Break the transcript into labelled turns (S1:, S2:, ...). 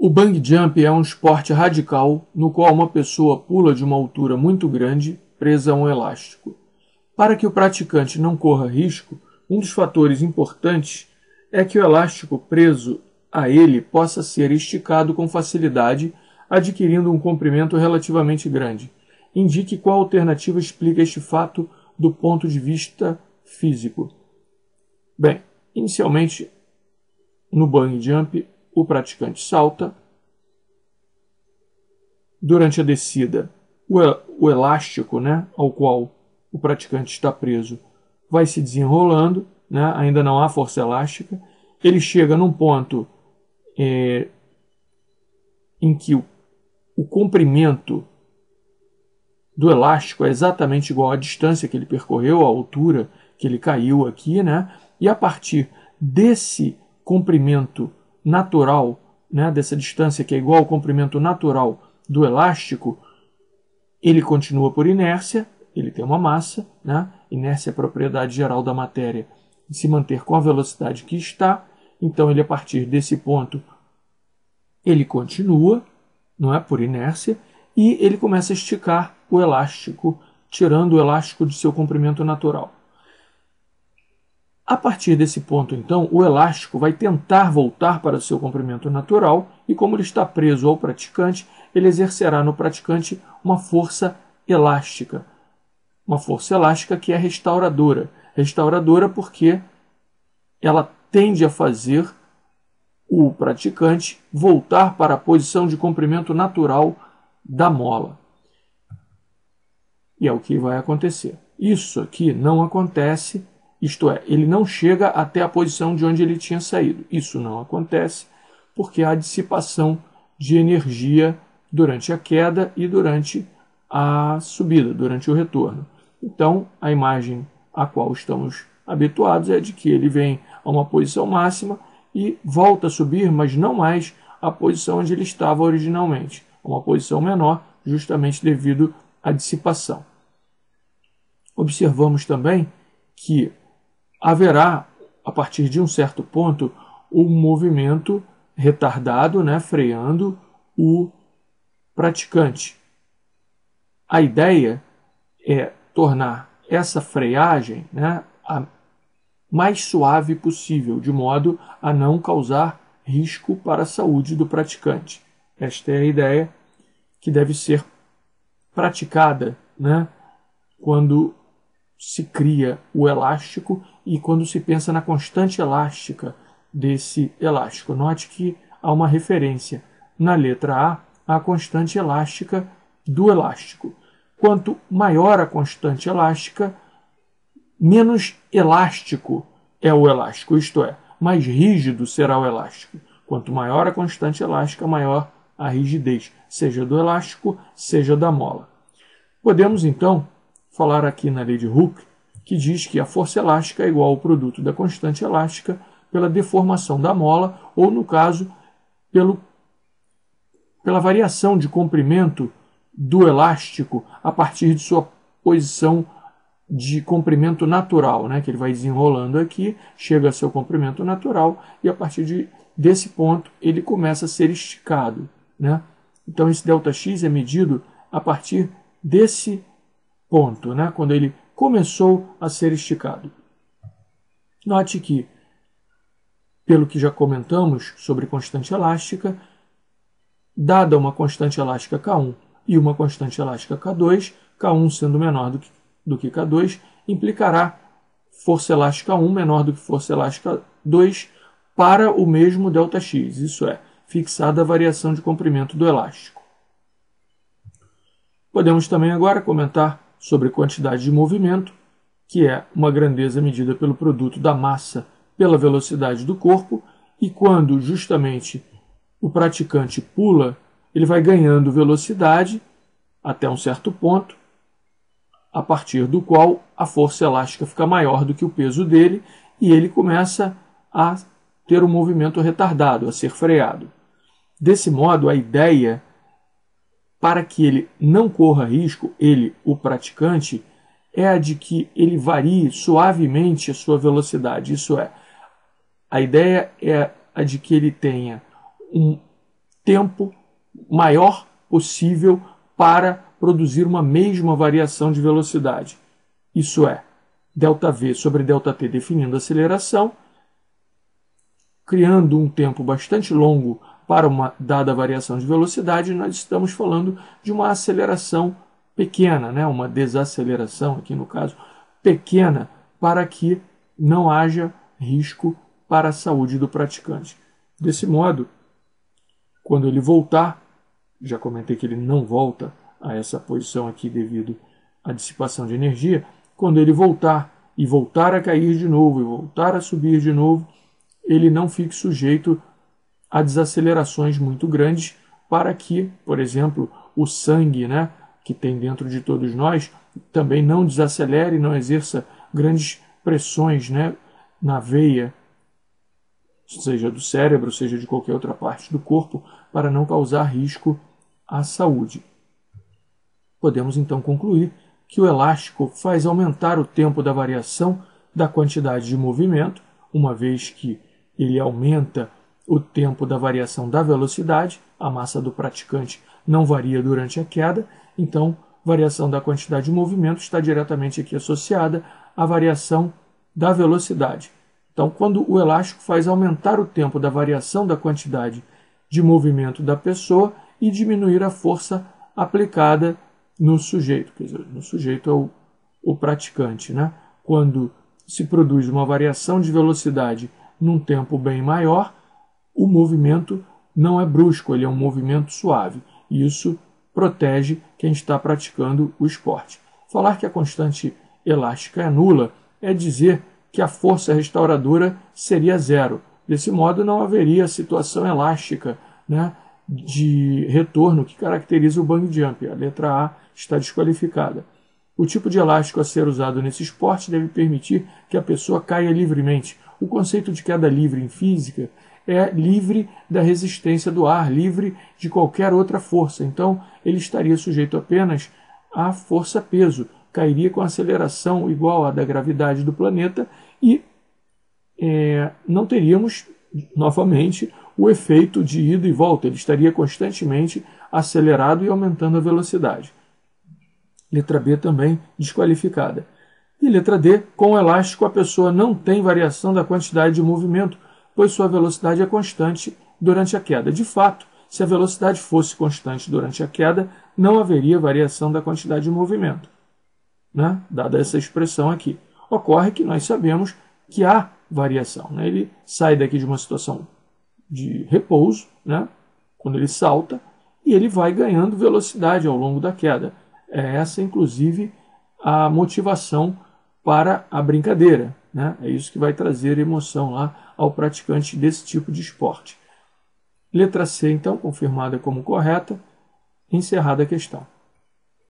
S1: O bang jump é um esporte radical no qual uma pessoa pula de uma altura muito grande presa a um elástico. Para que o praticante não corra risco, um dos fatores importantes é que o elástico preso a ele possa ser esticado com facilidade, adquirindo um comprimento relativamente grande. Indique qual alternativa explica este fato do ponto de vista físico. Bem, inicialmente, no bang jump, o praticante salta. Durante a descida, o elástico, ao qual o praticante está preso, vai se desenrolando, ainda não há força elástica. Ele chega num ponto em que o comprimento do elástico é exatamente igual à distância que ele percorreu, à altura que ele caiu aqui, e a partir desse comprimento natural, dessa distância que é igual ao comprimento natural do elástico, ele continua por inércia, ele tem uma massa, inércia é a propriedade geral da matéria de se manter com a velocidade que está, então ele a partir desse ponto ele continua, por inércia, e ele começa a esticar o elástico, tirando o elástico de seu comprimento natural. A partir desse ponto, então, o elástico vai tentar voltar para o seu comprimento natural e, como ele está preso ao praticante, ele exercerá no praticante uma força elástica. Uma força elástica que é restauradora. Restauradora porque ela tende a fazer o praticante voltar para a posição de comprimento natural da mola. E é o que vai acontecer. Isso aqui não acontece, isto é, ele não chega até a posição de onde ele tinha saído. Isso não acontece porque há dissipação de energia durante a queda e durante a subida, durante o retorno. Então, a imagem a qual estamos habituados é de que ele vem a uma posição máxima e volta a subir, mas não mais à posição onde ele estava originalmente, a uma posição menor, justamente devido à dissipação. Observamos também que haverá, a partir de um certo ponto, um movimento retardado, freando o praticante. A ideia é tornar essa freagem a mais suave possível, de modo a não causar risco para a saúde do praticante. Esta é a ideia que deve ser praticada quando se cria o elástico e quando se pensa na constante elástica desse elástico. Note que há uma referência na letra A à constante elástica do elástico. Quanto maior a constante elástica, menos elástico é o elástico, isto é, mais rígido será o elástico. Quanto maior a constante elástica, maior a rigidez, seja do elástico, seja da mola. Podemos, então, falar aqui na lei de Hooke, que diz que a força elástica é igual ao produto da constante elástica pela deformação da mola, ou, no caso, pela variação de comprimento do elástico a partir de sua posição de comprimento natural, que ele vai desenrolando aqui, chega a seu comprimento natural e a partir desse ponto ele começa a ser esticado. Então esse ΔX é medido a partir desse ponto, quando ele começou a ser esticado. Note que, pelo que já comentamos sobre constante elástica, dada uma constante elástica K1 e uma constante elástica K2, K1 sendo menor do que K2, implicará força elástica 1 menor do que força elástica 2 para o mesmo ΔX, isso é, fixada a variação de comprimento do elástico. Podemos também agora comentar sobre quantidade de movimento, que é uma grandeza medida pelo produto da massa pela velocidade do corpo, e quando justamente o praticante pula, ele vai ganhando velocidade até um certo ponto, a partir do qual a força elástica fica maior do que o peso dele e ele começa a ter um movimento retardado, a ser freado. Desse modo, a ideia, para que ele não corra risco, ele, o praticante, é a de que ele varie suavemente a sua velocidade. Isso é, a ideia é a de que ele tenha um tempo maior possível para produzir uma mesma variação de velocidade. Isso é, ΔV sobre ΔT definindo a aceleração, criando um tempo bastante longo para uma dada variação de velocidade, nós estamos falando de uma aceleração pequena, né? Uma desaceleração, aqui no caso, pequena, para que não haja risco para a saúde do praticante. Desse modo, quando ele voltar, já comentei que ele não volta a essa posição aqui devido à dissipação de energia, quando ele voltar e voltar a cair de novo e voltar a subir de novo, ele não fique sujeito a desacelerações muito grandes para que, por exemplo, o sangue, né, que tem dentro de todos nós também não desacelere, não exerça grandes pressões, né, na veia, seja do cérebro, seja de qualquer outra parte do corpo, para não causar risco à saúde. Podemos então concluir que o elástico faz aumentar o tempo da variação da quantidade de movimento, uma vez que ele aumenta o tempo da variação da velocidade, a massa do praticante não varia durante a queda, então variação da quantidade de movimento está diretamente aqui associada à variação da velocidade. Então, quando o elástico faz aumentar o tempo da variação da quantidade de movimento da pessoa e diminuir a força aplicada no sujeito, quer dizer, no sujeito é o praticante, né? Quando se produz uma variação de velocidade num tempo bem maior, o movimento não é brusco, ele é um movimento suave. E isso protege quem está praticando o esporte. Falar que a constante elástica é nula é dizer que a força restauradora seria zero. Desse modo, não haveria situação elástica, né, de retorno que caracteriza o bungee jump. A letra A está desqualificada. O tipo de elástico a ser usado nesse esporte deve permitir que a pessoa caia livremente. O conceito de queda livre em física é livre da resistência do ar, livre de qualquer outra força. Então, ele estaria sujeito apenas à força-peso, cairia com aceleração igual à da gravidade do planeta e não teríamos, novamente, o efeito de ida e volta. Ele estaria constantemente acelerado e aumentando a velocidade. Letra B também desqualificada. E letra D, com o elástico a pessoa não tem variação da quantidade de movimento, pois sua velocidade é constante durante a queda. De fato, se a velocidade fosse constante durante a queda, não haveria variação da quantidade de movimento, né? Dada essa expressão aqui. Ocorre que nós sabemos que há variação, né? Ele sai daqui de uma situação de repouso, né, quando ele salta, e ele vai ganhando velocidade ao longo da queda. É essa, inclusive, a motivação para a brincadeira, né? É isso que vai trazer emoção lá ao praticante desse tipo de esporte. Letra C, então, confirmada como correta. Encerrada a questão.